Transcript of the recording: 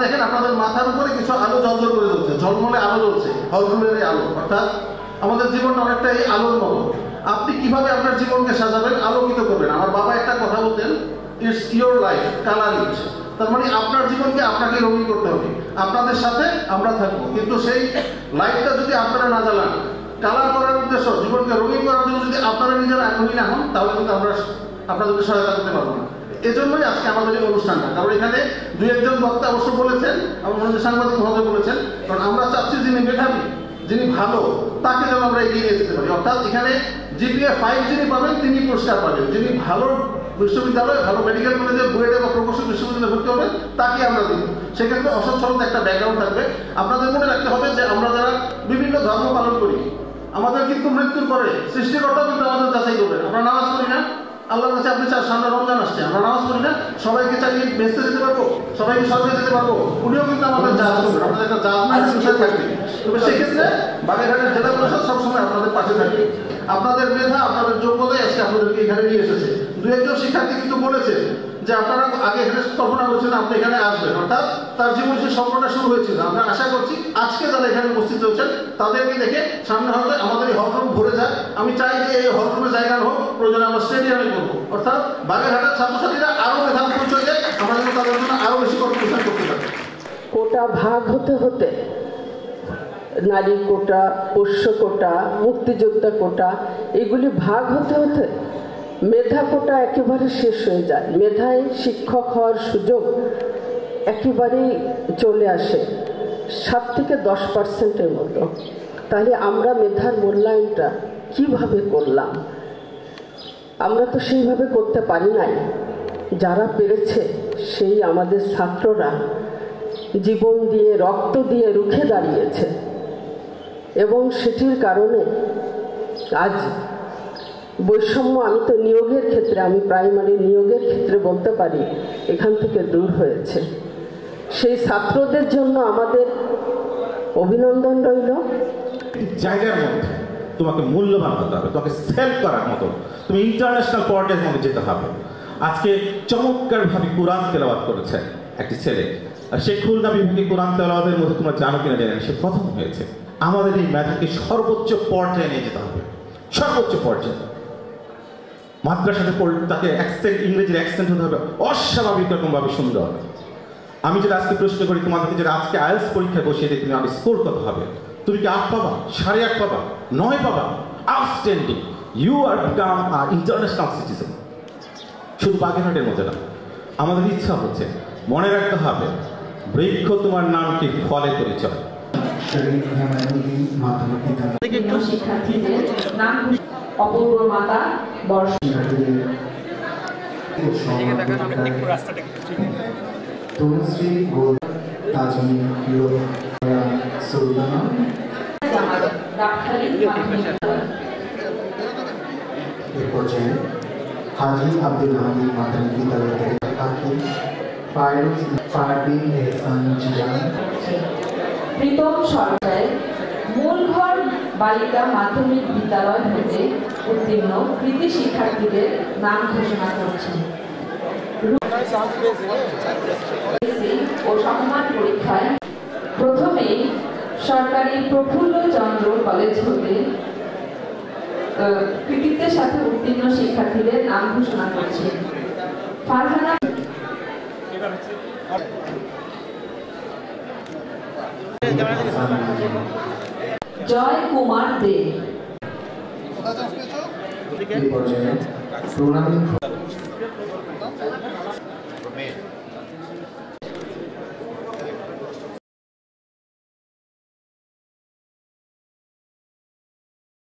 দেখেন আপনাদের মাথার উপরে কিছু আলো জ্বলজ্বল করে জ্বলছে, ঝলমলে আলো জ্বলছে, হলরুমের এই আলো। অর্থাৎ আমাদের জীবনটা অনেকটা এই আলোর মতো। আপনি কিভাবে আপনার জীবনকে সাজাবেন, আলোকিত করবেন। আমার বাবা একটা কথা বলতেন, it's your life, colour it. তার মানে আপনার জীবনকে আপনাকে রঙিন করতে হবে। আপনাদের সাথে আমরা থাকবো, কিন্তু সেই লাইফটা যদি আপনারা না জ্বালান, কালার করার উদ্দেশ্য, জীবনকে রঙিন করার জন্য যদি আপনারা নিজেরা আগ্রহী না হন, তাহলে কিন্তু আমরা আপনাদেরকে সহায়তা করতে পারবো না। এজন্যই আজকে আমাদের এই অনুষ্ঠানটা। কারণ এখানে দুই একজন বক্তা অবশ্য বলেছেন, আমার মনে হয় সাংবাদিক মহোদয় বলেছেন, কারণ আমরা চাচ্ছি যিনি মেধাবী, যিনি ভালো, তাকে যেন আমরা এগিয়ে নিয়ে যেতে পারি। অর্থাৎ এখানে জিপিএ 5 যিনি পাবেন তিনি পুরস্কার পাবেন, যিনি ভালো বিশ্ববিদ্যালয়, ভালো মেডিকেল কলেজে বুয়েটে বা প্রকৌশল বিশ্ববিদ্যালয়ে ভর্তি হবেন তাকে আমরা দিব। সেক্ষেত্রে অসচ্ছলতা একটা ব্যাকগ্রাউন্ড থাকবে। আপনাদের মনে রাখতে হবে যে আমরা যারা বিভিন্ন ধর্ম পালন করি, আমাদের কিন্তু মৃত্যুর পরে সৃষ্টিকর্তাও কিন্তু আমাদের যাচাই করবেন। আমরা নামাজ পড়ি না, আল্লাহর কাছে আপনি চান, সামনে রমজান আসছে, আমরা নামাজ পড়ি না, সবাইকে চাইলে বেঁচতে যেতে পারবো, সবাইকে স্বর্গে যেতে পারবো, উনিও কিন্তু আমাদের জাজ করবেন। আমাদের একটা জাজ থাকবে। তবে সেক্ষেত্রে বাগেরহাটের জেলা পরিষদ সবসময় আপনাদের পাশে থাকবে। আপনাদের মেধা, আপনাদের যোগ্যতাই আজকে আপনাদেরকে এখানে নিয়ে এসেছে। দু একজন শিক্ষার্থী কিন্তু বলেছে যে আপনারা আগে এখানে কল্পনা করছিলেন আপনি এখানে আসবেন, অর্থাৎ তার জীবন সে স্বপ্নটা শুরু হয়েছিল। আমরা আশা করছি আজকে যারা এখানে উপস্থিত হচ্ছেন তাদেরকে দেখে সামনে হয়তো আমাদের এই হলরুম ভরে যায়। আমি চাই যে এই হলরুমের জায়গা হোক, প্রয়োজনে আমরা স্টেডিয়ামে করবো, অর্থাৎ বাগেরহাটের ছাত্রছাত্রীরা আরো মেধার পরিচয় দেয়, আমরা যেন তাদের জন্য আরো বেশি কর্মসংস্থান করতে পারি। কোটা ভাগ হতে হতে নারী কোটা, পোষ্য কোটা, মুক্তিযোদ্ধা কোটা, এগুলি ভাগ হতে হতে মেধা কোটা একেবারে শেষ হয়ে যায়। মেধায় শিক্ষক হওয়ার সুযোগ একেবারেই চলে আসে 7 থেকে 10% মতো। তাহলে আমরা মেধার মূল্যায়নটা কিভাবে করলাম? আমরা তো সেইভাবে করতে পারি নাই। যারা পেরেছে সেই আমাদের ছাত্ররা জীবন দিয়ে, রক্ত দিয়ে রুখে দাঁড়িয়েছে, এবং সেটির কারণে আজ বৈষম্য, আমি তো নিয়োগের ক্ষেত্রে, আমি প্রাইমারি নিয়োগের ক্ষেত্রে বলতে পারি এখান থেকে দূর হয়েছে। সেই ছাত্রদের জন্য আমাদের অভিনন্দন রইল। জায়গার মধ্যে তোমাকে মূল্যবান হতে হবে, তোমাকে সেল করার মতো, তুমি ইন্টারন্যাশনাল পর্যায়ের মধ্যে যেতে হবে। আজকে চমৎকারভাবে কোরআন তেলাওয়াত করেছে একটি ছেলে, আর সে খুলনা বিভাগে কোরআন তেলাওয়াতের মধ্যে তোমরা জানো কিনা জানেন, সে প্রথম হয়েছে। আমাদের এই মেধাকে সর্বোচ্চ পর্যায়ে নিয়ে যেতে হবে, সর্বোচ্চ পর্যায়ে। মাদ্রাসাতে পড়লে তাকে অ্যাকসেন্ট, ইংরেজির অ্যাকসেন্ট হতে হবে অস্বাভাবিক রকমভাবে সুন্দর। আমি যেটা আজকে প্রশ্ন করি তোমাদেরকে, যেটা আজকে আইএলটিএস পরীক্ষায় বসিয়ে দিই, তুমি আগে স্কোর কত হবে? তুমি কি 8 পাবা, 8.5 পাবা, 9 পাবা? Outstanding, you are become international citizen. শুধু বাগেরহাটের মধ্যে না, আমাদের ইচ্ছা হচ্ছে, মনে রাখতে হবে, বৃক্ষ তোমার নামকে ফলে পরিচয়। অপূর্ব মাতা বর্ষা তনুশ্রী গোল, তাজনী সুলতানা, এ পর্যায়ে হাজি আব্দুল হামিদ মাধ্যমিক বিদ্যালয় থেকে প্রীতম সরকার মূলঘর বালিকা মাধ্যমিক বিদ্যালয় হতে উত্তীর্ণ কৃতি শিক্ষার্থীদের নাম ঘোষণা করছেন। ও সম্মান পরীক্ষায় প্রথমে সরকারি প্রফুল্ল চন্দ্র কলেজ হতে কৃতিত্বের সাথে উত্তীর্ণ শিক্ষার্থীদের নাম ঘোষণা করছেন। ফারহানা জয় কুমার দে। এই পর্যায়ে প্রণামী